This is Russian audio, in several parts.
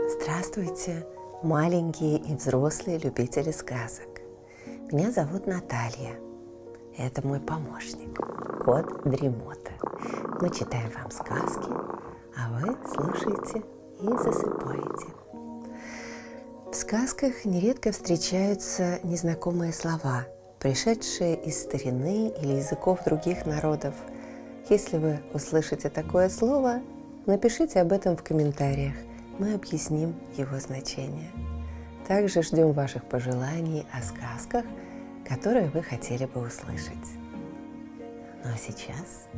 Здравствуйте, маленькие и взрослые любители сказок. Меня зовут Наталья. Это мой помощник, кот Дремота. Мы читаем вам сказки, а вы слушаете и засыпаете. В сказках нередко встречаются незнакомые слова, пришедшие из старины или языков других народов. Если вы услышите такое слово, напишите об этом в комментариях. Мы объясним его значение. Также ждем ваших пожеланий о сказках, которые вы хотели бы услышать. Ну а сейчас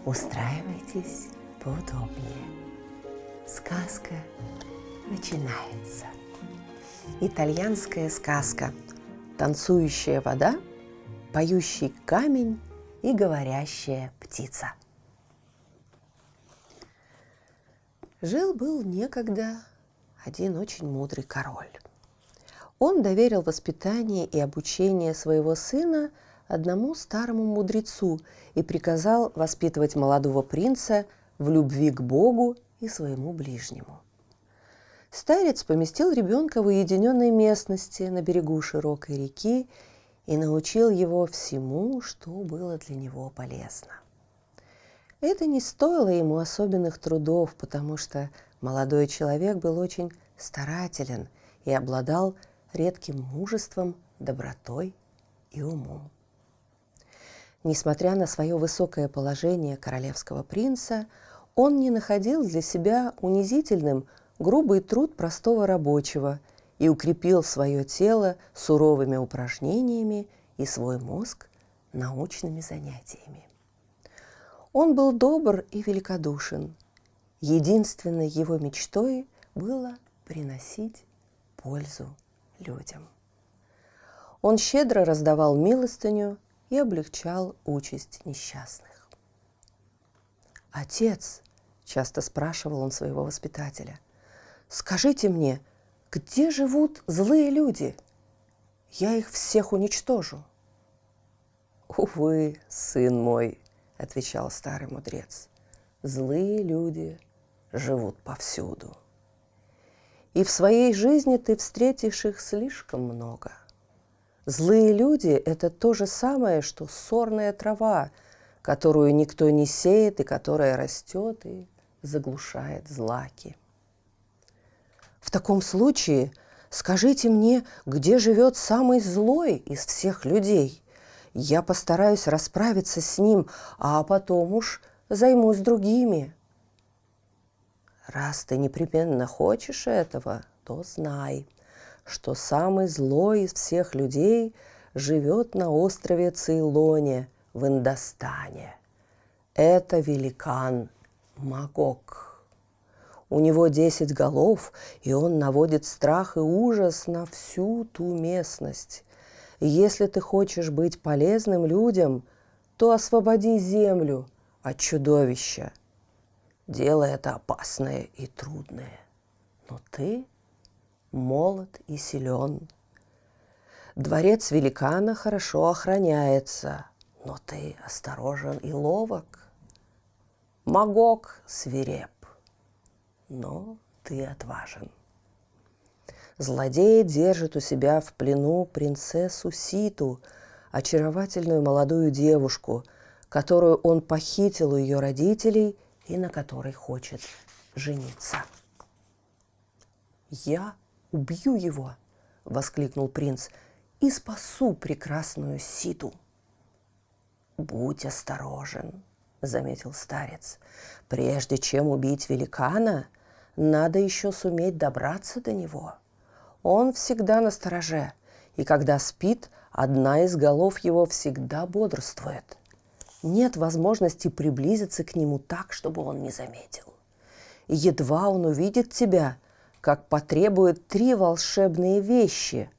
устраивайтесь поудобнее. Сказка начинается. Итальянская сказка «Танцующая вода», «Поющий камень» и «Говорящая птица». Жил-был некогда один очень мудрый король. Он доверил воспитание и обучение своего сына одному старому мудрецу и приказал воспитывать молодого принца в любви к Богу и своему ближнему. Старец поместил ребенка в уединенной местности на берегу широкой реки и научил его всему, что было для него полезно. Это не стоило ему особенных трудов, потому что молодой человек был очень старателен и обладал редким мужеством, добротой и умом. Несмотря на свое высокое положение королевского принца, он не находил для себя унизительным грубый труд простого рабочего и укрепил свое тело суровыми упражнениями и свой мозг научными занятиями. Он был добр и великодушен. Единственной его мечтой было приносить пользу людям. Он щедро раздавал милостыню и облегчал участь несчастных. «Отец», – часто спрашивал он своего воспитателя, – «скажите мне, где живут злые люди? Я их всех уничтожу». «Увы, сын мой», – отвечал старый мудрец, – «злые люди живут повсюду. И в своей жизни ты встретишь их слишком много. Злые люди – это то же самое, что сорная трава, которую никто не сеет и которая растет и заглушает злаки. В таком случае скажите мне, где живет самый злой из всех людей. Я постараюсь расправиться с ним, а потом уж займусь другими». «Раз ты непременно хочешь этого, то знай, что самый злой из всех людей живет на острове Цейлоне в Индостане. Это великан Магог. У него 10 голов, и он наводит страх и ужас на всю ту местность. И если ты хочешь быть полезным людям, то освободи землю от чудовища. Дело это опасное и трудное, но ты молод и силен. Дворец великана хорошо охраняется, но ты осторожен и ловок. Магог свиреп, но ты отважен. Злодей держит у себя в плену принцессу Ситу, очаровательную молодую девушку, которую он похитил у ее родителей и на которой хочет жениться. «Я убью его!» – воскликнул принц, – «и спасу прекрасную Ситу». «Будь осторожен», – заметил старец. «Прежде чем убить великана, надо еще суметь добраться до него. Он всегда настороже, и когда спит, одна из голов его всегда бодрствует. Нет возможности приблизиться к нему так, чтобы он не заметил. И едва он увидит тебя, как потребует 3 волшебные вещи,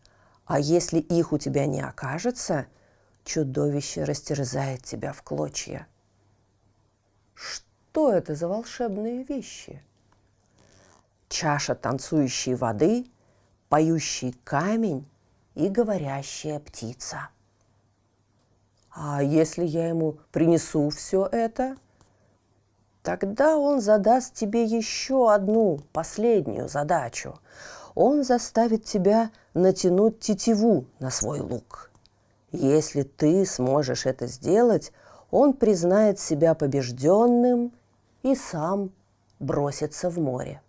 а если их у тебя не окажется, чудовище растерзает тебя в клочья». «Что это за волшебные вещи?» «Чаша танцующей воды, поющий камень и говорящая птица». А если я ему принесу все это, тогда он задаст тебе еще одну, последнюю задачу. Он заставит тебя натянуть тетиву на свой лук. Если ты сможешь это сделать, он признает себя побежденным и сам бросится в море.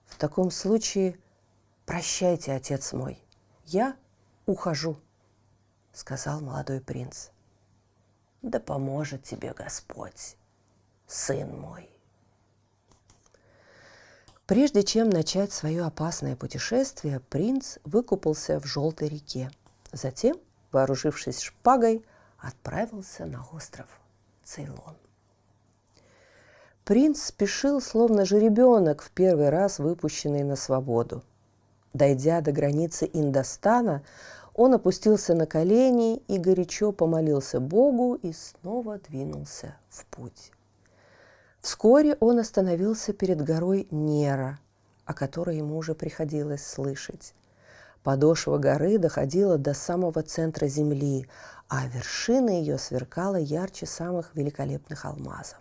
В таком случае прощайте, отец мой, я ухожу, сказал молодой принц. Да поможет тебе Господь, сын мой. Прежде чем начать свое опасное путешествие, принц выкупался в Желтой реке. Затем, вооружившись шпагой, отправился на остров Цейлон. Принц спешил, словно жеребенок, в первый раз выпущенный на свободу. Дойдя до границы Индостана, он опустился на колени и горячо помолился Богу и снова двинулся в путь. Вскоре он остановился перед горой Нера, о которой ему уже приходилось слышать. Подошва горы доходила до самого центра земли, а вершина ее сверкала ярче самых великолепных алмазов.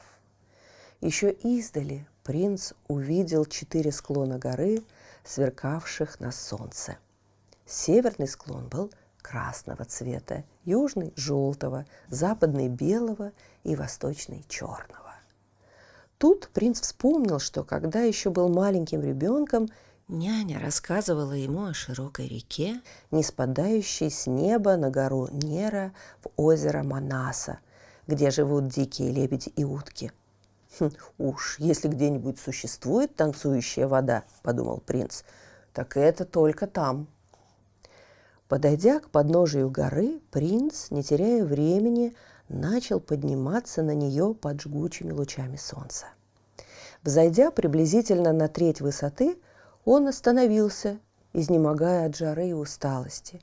Еще издали принц увидел 4 склона горы, сверкавших на солнце. Северный склон был красного цвета, южный – желтого, западный – белого и восточный – черного. Тут принц вспомнил, что когда еще был маленьким ребенком, няня рассказывала ему о широкой реке, ниспадающей с неба на гору Нера в озеро Манаса, где живут дикие лебеди и утки. «Уж если где-нибудь существует танцующая вода, — подумал принц, — так это только там». Подойдя к подножию горы, принц, не теряя времени, начал подниматься на нее под жгучими лучами солнца. Взойдя приблизительно на треть высоты, он остановился, изнемогая от жары и усталости.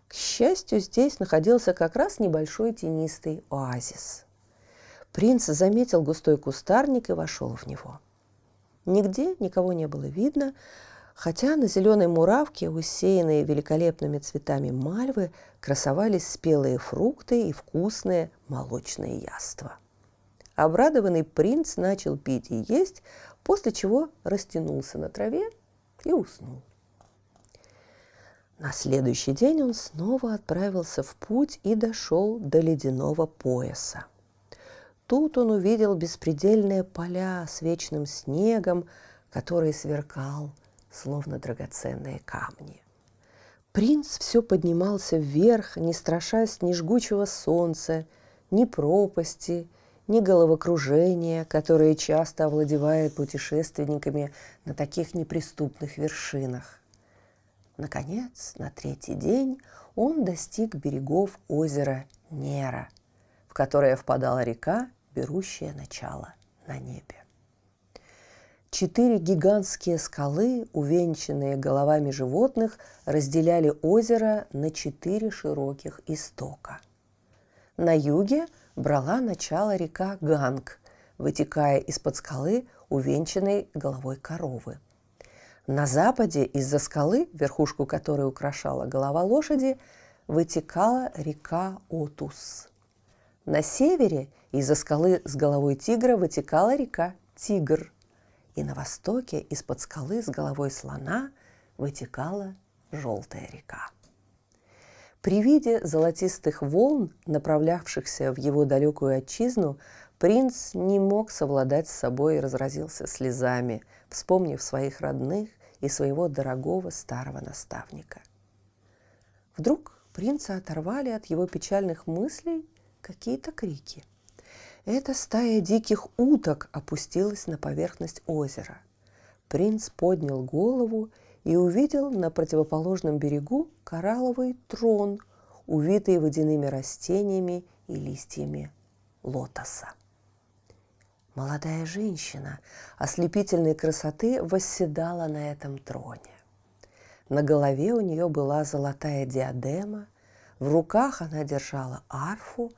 К счастью, здесь находился как раз небольшой тенистый оазис. Принц заметил густой кустарник и вошел в него. Нигде никого не было видно, хотя на зеленой муравке, усеянной великолепными цветами мальвы, красовались спелые фрукты и вкусные молочные яства. Обрадованный принц начал пить и есть, после чего растянулся на траве и уснул. На следующий день он снова отправился в путь и дошел до ледяного пояса. Тут он увидел беспредельные поля с вечным снегом, который сверкал, словно драгоценные камни. Принц все поднимался вверх, не страшась ни жгучего солнца, ни пропасти, ни головокружения, которое часто овладевает путешественниками на таких неприступных вершинах. Наконец, на 3-й день он достиг берегов озера Нера, в которое впадала река, берущая начало на небе. 4 гигантские скалы, увенчанные головами животных, разделяли озеро на 4 широких истока. На юге брала начало река Ганг, вытекая из-под скалы, увенчанной головой коровы. На западе из-за скалы, верхушку которой украшала голова лошади, вытекала река Отус. На севере из-за скалы с головой тигра вытекала река Тигр. И на востоке из-под скалы с головой слона вытекала Желтая река. При виде золотистых волн, направлявшихся в его далекую отчизну, принц не мог совладать с собой и разразился слезами, вспомнив своих родных и своего дорогого старого наставника. Вдруг принца оторвали от его печальных мыслей какие-то крики. Эта стая диких уток опустилась на поверхность озера. Принц поднял голову и увидел на противоположном берегу коралловый трон, увитый водяными растениями и листьями лотоса. Молодая женщина ослепительной красоты восседала на этом троне. На голове у нее была золотая диадема, в руках она держала арфу,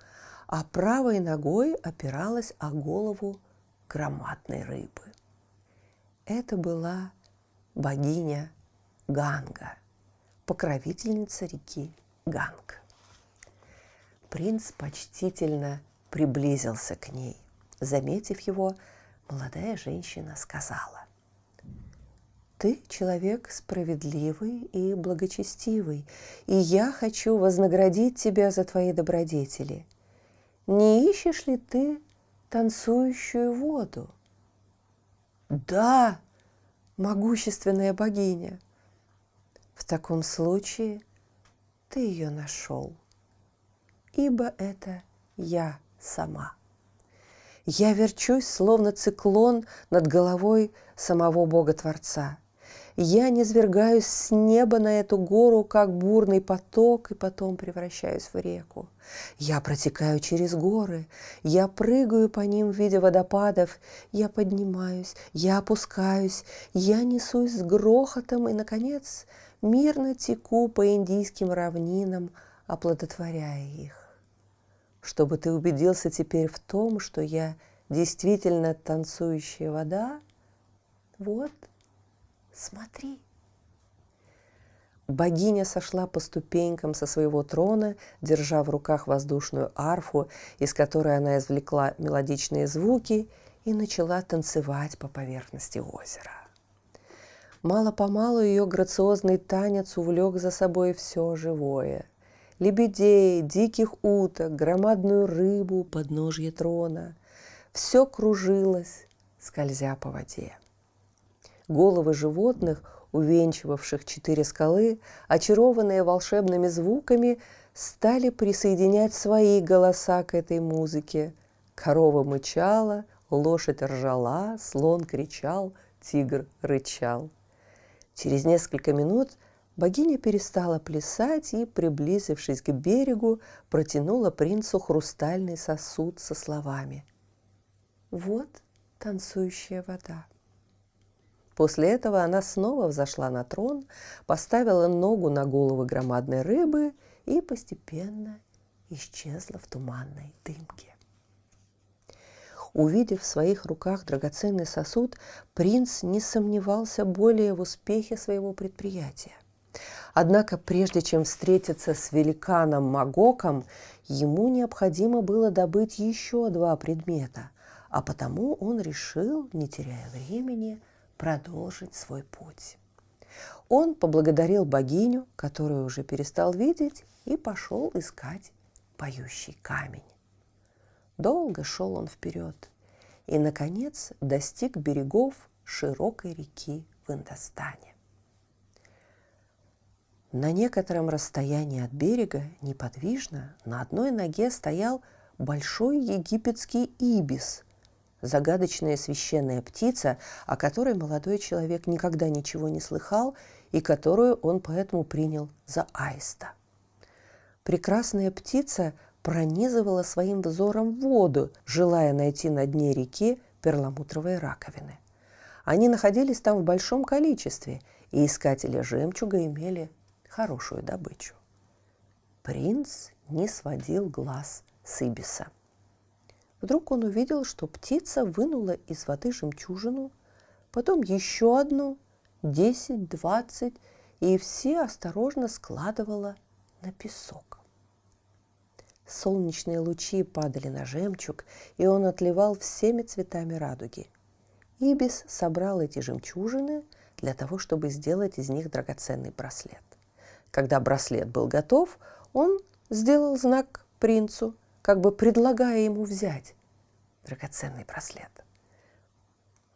а правой ногой опиралась о голову громадной рыбы. Это была богиня Ганга, покровительница реки Ганг. принц почтительно приблизился к ней. Заметив его, молодая женщина сказала: «Ты человек справедливый и благочестивый, и я хочу вознаградить тебя за твои добродетели. Не ищешь ли ты танцующую воду?» «Да, могущественная богиня». «В таком случае ты ее нашел, ибо это я сама. Я верчусь, словно циклон, над головой самого Бога-творца. Я низвергаюсь с неба на эту гору, как бурный поток, и потом превращаюсь в реку. Я протекаю через горы, я прыгаю по ним в виде водопадов, я поднимаюсь, я опускаюсь, я несусь с грохотом и, наконец, мирно теку по индийским равнинам, оплодотворяя их. Чтобы ты убедился теперь в том, что я действительно танцующая вода, вот, смотри. Богиня сошла по ступенькам со своего трона, держа в руках воздушную арфу, из которой она извлекла мелодичные звуки, и начала танцевать по поверхности озера. Мало-помалу ее грациозный танец увлек за собой все живое. Лебедей, диких уток, громадную рыбу, подножье трона. Все кружилось, скользя по воде. Головы животных, увенчивавших 4 скалы, очарованные волшебными звуками, стали присоединять свои голоса к этой музыке. Корова мычала, лошадь ржала, слон кричал, тигр рычал. Через несколько минут богиня перестала плясать и, приблизившись к берегу, протянула принцу хрустальный сосуд со словами: «Вот танцующая вода». После этого она снова взошла на трон, поставила ногу на голову громадной рыбы и постепенно исчезла в туманной дымке. Увидев в своих руках драгоценный сосуд, принц не сомневался более в успехе своего предприятия. Однако, прежде чем встретиться с великаном Магоком, ему необходимо было добыть еще 2 предмета, а потому он решил, не теряя времени, продолжить свой путь. Он поблагодарил богиню, которую уже перестал видеть, и пошел искать поющий камень. Долго шел он вперед и, наконец, достиг берегов широкой реки в Индостане. На некотором расстоянии от берега неподвижно на одной ноге стоял большой египетский ибис, загадочная священная птица, о которой молодой человек никогда ничего не слыхал и которую он поэтому принял за аиста. Прекрасная птица пронизывала своим взором воду, желая найти на дне реки перламутровые раковины. Они находились там в большом количестве, и искатели жемчуга имели хорошую добычу. Принц не сводил глаз с ибиса. Вдруг он увидел, что птица вынула из воды жемчужину, потом еще одну, 10, 20, и все осторожно складывала на песок. Солнечные лучи падали на жемчуг, и он отливал всеми цветами радуги. Ибис собрал эти жемчужины для того, чтобы сделать из них драгоценный браслет. Когда браслет был готов, он сделал знак принцу, как бы предлагая ему взять драгоценный браслет.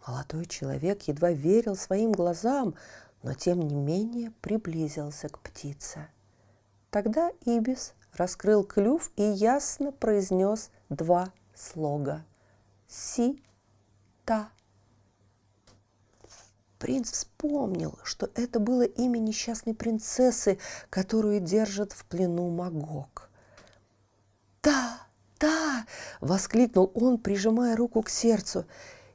Молодой человек едва верил своим глазам, но тем не менее приблизился к птице. Тогда ибис раскрыл клюв и ясно произнес 2 слога: «Си-та». Принц вспомнил, что это было имя несчастной принцессы, которую держат в плену Магок. «Да, да!» – воскликнул он, прижимая руку к сердцу.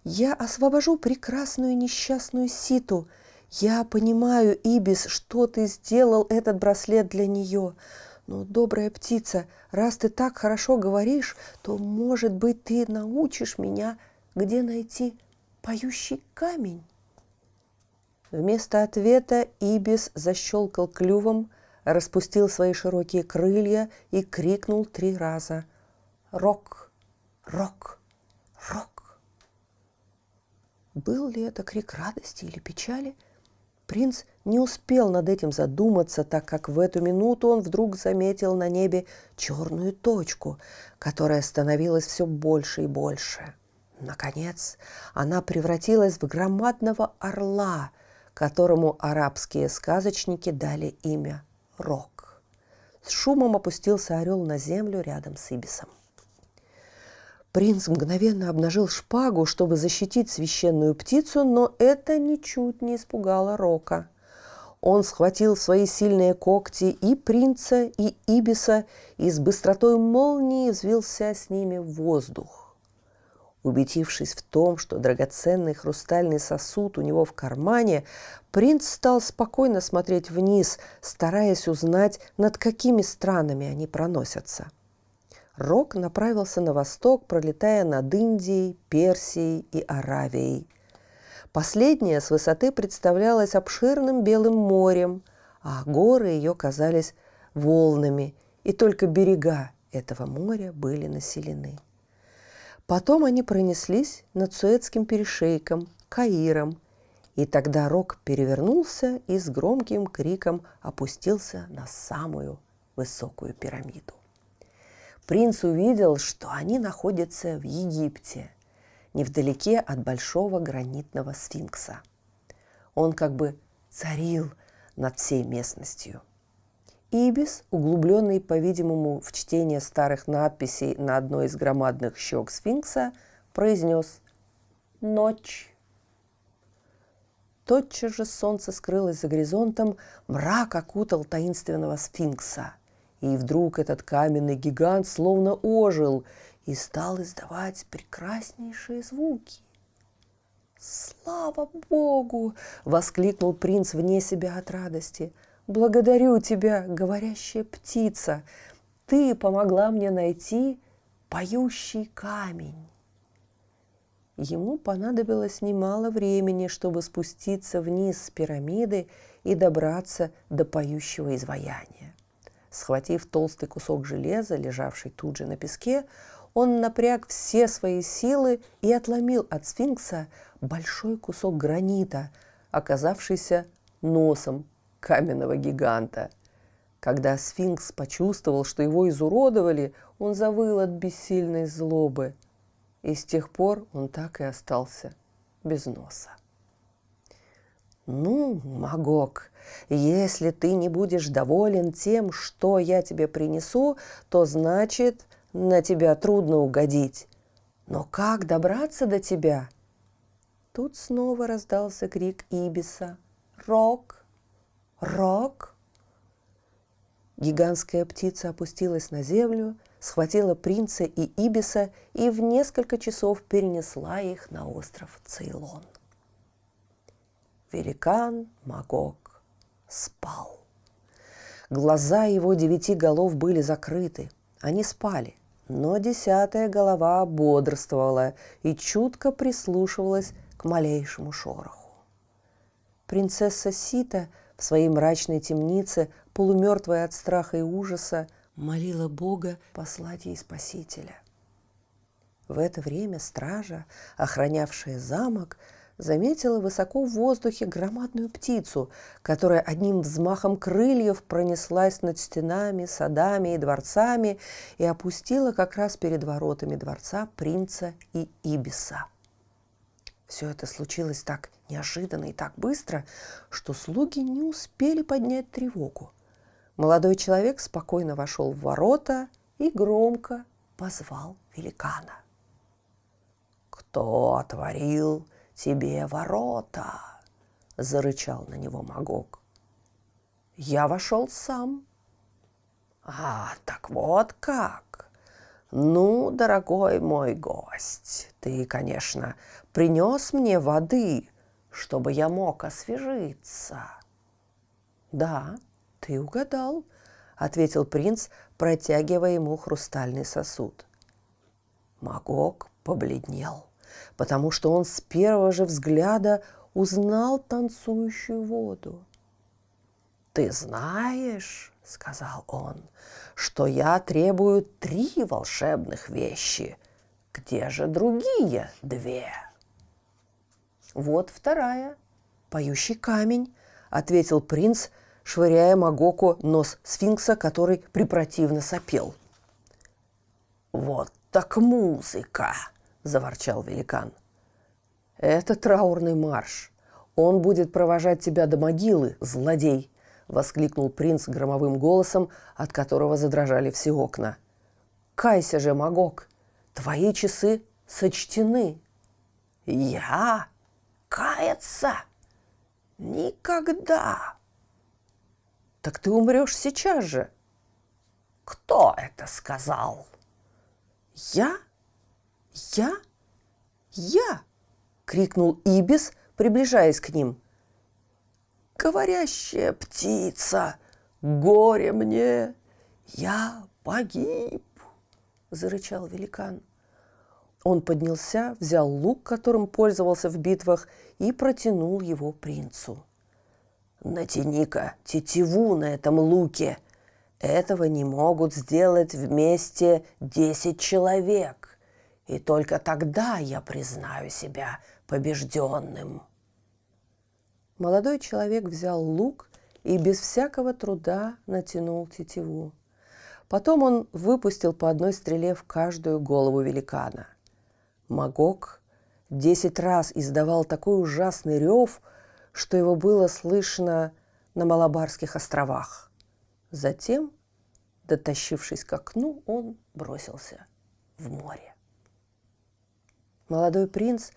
«Я освобожу прекрасную несчастную Ситу. Я понимаю, ибис, что ты сделал этот браслет для нее. Но, добрая птица, раз ты так хорошо говоришь, то, может быть, ты научишь меня, где найти поющий камень?» Вместо ответа ибис защелкал клювом, распустил свои широкие крылья и крикнул 3 раза: «Рок! Рок! Рок!». Был ли это крик радости или печали? Принц не успел над этим задуматься, так как в эту минуту он вдруг заметил на небе черную точку, которая становилась все больше и больше. Наконец, она превратилась в громадного орла, которому арабские сказочники дали имя Рок. С шумом опустился орел на землю рядом с Ибисом. Принц мгновенно обнажил шпагу, чтобы защитить священную птицу, но это ничуть не испугало Рока. Он схватил в свои сильные когти и принца, и Ибиса, и с быстротой молнии взвился с ними в воздух. Убедившись в том, что драгоценный хрустальный сосуд у него в кармане, принц стал спокойно смотреть вниз, стараясь узнать, над какими странами они проносятся. Рок направился на восток, пролетая над Индией, Персией и Аравией. Последняя с высоты представлялась обширным белым морем, а горы ее казались волнами, и только берега этого моря были населены. Потом они пронеслись над Суэцким перешейком, Каиром, и тогда Рок перевернулся и с громким криком опустился на самую высокую пирамиду. Принц увидел, что они находятся в Египте, невдалеке от большого гранитного сфинкса. Он как бы царил над всей местностью. Ибис, углубленный, по-видимому, в чтение старых надписей на одной из громадных щек сфинкса, произнес: «Ночь». Тотчас же солнце скрылось за горизонтом, мрак окутал таинственного сфинкса. И вдруг этот каменный гигант словно ожил и стал издавать прекраснейшие звуки. «Слава Богу!» – воскликнул принц вне себя от радости. «Благодарю тебя, говорящая птица! Ты помогла мне найти поющий камень!» Ему понадобилось немало времени, чтобы спуститься вниз с пирамиды и добраться до поющего изваяния. Схватив толстый кусок железа, лежавший тут же на песке, он напряг все свои силы и отломил от сфинкса большой кусок гранита, оказавшийся носом каменного гиганта. Когда сфинкс почувствовал, что его изуродовали, он завыл от бессильной злобы. И с тех пор он так и остался без носа. «Ну, Магог, если ты не будешь доволен тем, что я тебе принесу, то значит, на тебя трудно угодить. Но как добраться до тебя?» Тут снова раздался крик Ибиса: «Рок! Рок!». Гигантская птица опустилась на землю, схватила принца и Ибиса и в несколько часов перенесла их на остров Цейлон. Великан Магог спал. Глаза его 9 голов были закрыты. Они спали, но 10-я голова бодрствовала и чутко прислушивалась к малейшему шороху. Принцесса Сита в своей мрачной темнице, полумертвая от страха и ужаса, молила Бога послать ей спасителя. В это время стража, охранявшая замок, заметила высоко в воздухе громадную птицу, которая одним взмахом крыльев пронеслась над стенами, садами и дворцами и опустила как раз перед воротами дворца принца и Ибиса. Все это случилось так неожиданно и так быстро, что слуги не успели поднять тревогу. Молодой человек спокойно вошел в ворота и громко позвал великана. «Кто отворил тебе ворота?» – зарычал на него Магог. «Я вошел сам». «А, так вот как! Ну, дорогой мой гость, ты, конечно, принес мне воды, чтобы я мог освежиться». «Да, ты угадал», – ответил принц, протягивая ему хрустальный сосуд. Магог побледнел, потому что он с первого же взгляда узнал танцующую воду. «Ты знаешь, сказал он, — что я требую 3 волшебных вещи. Где же другие 2? Вот 2, поющий камень, ответил принц, швыряя Магоку нос сфинкса, который препротивно сопел. Вот так музыка, заворчал великан. Это траурный марш. Он будет провожать тебя до могилы, злодей, воскликнул принц громовым голосом, от которого задрожали все окна. Кайся же, Магок, твои часы сочтены. Я? Каяться? Никогда. Так ты умрешь сейчас же. Кто это сказал? Я? Крикнул Ибис, приближаясь к ним. Говорящая птица, горе мне, я погиб, зарычал великан. Он поднялся, взял лук, которым пользовался в битвах, и протянул его принцу. «Натяни-ка тетиву на этом луке. Этого не могут сделать вместе 10 человек, и только тогда я признаю себя побежденным». Молодой человек взял лук и без всякого труда натянул тетиву. Потом он выпустил по одной стреле в каждую голову великана. Магок 10 раз издавал такой ужасный рев, что его было слышно на Малабарских островах. Затем, дотащившись к окну, он бросился в море. Молодой принц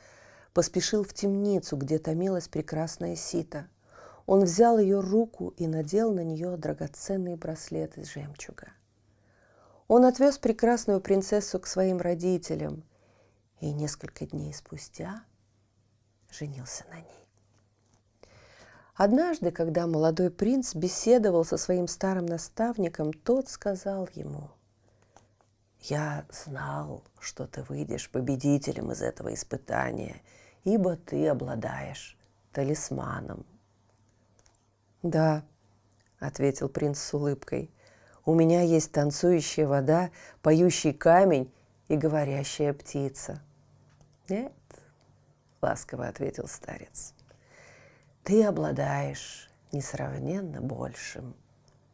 поспешил в темницу, где томилась прекрасная Сита. Он взял ее руку и надел на нее драгоценный браслет из жемчуга. Он отвез прекрасную принцессу к своим родителям и несколько дней спустя женился на ней. Однажды, когда молодой принц беседовал со своим старым наставником, тот сказал ему: «Я знал, что ты выйдешь победителем из этого испытания, ибо ты обладаешь талисманом». «Да», — ответил принц с улыбкой, — «у меня есть танцующая вода, поющий камень и говорящая птица». «Нет», — ласково ответил старец, — «ты обладаешь несравненно большим,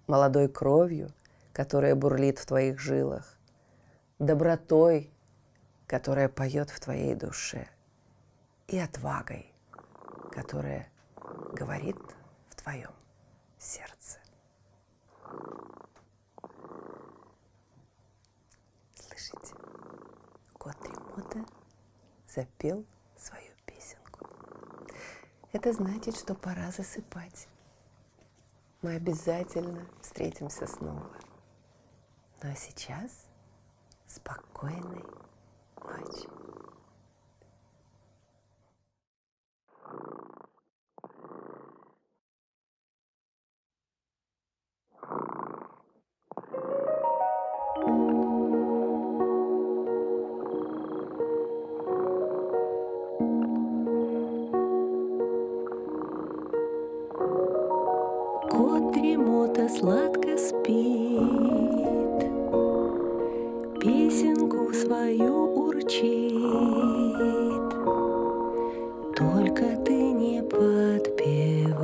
молодой кровью, которая бурлит в твоих жилах, добротой, которая поет в твоей душе, и отвагой, которая говорит в твоем сердце». Слышите, кот Ремота запел свою песенку. Это значит, что пора засыпать. Мы обязательно встретимся снова. Ну а сейчас спокойной ночи. Кот Ремота сладко спит, песенку свою урчит. Только ты не подпевай,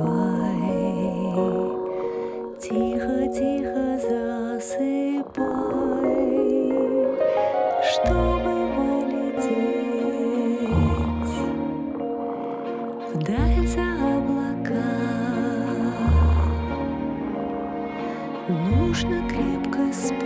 тихо-тихо засыпай, чтобы полететь вдаль за облака. Нужно крепко спать.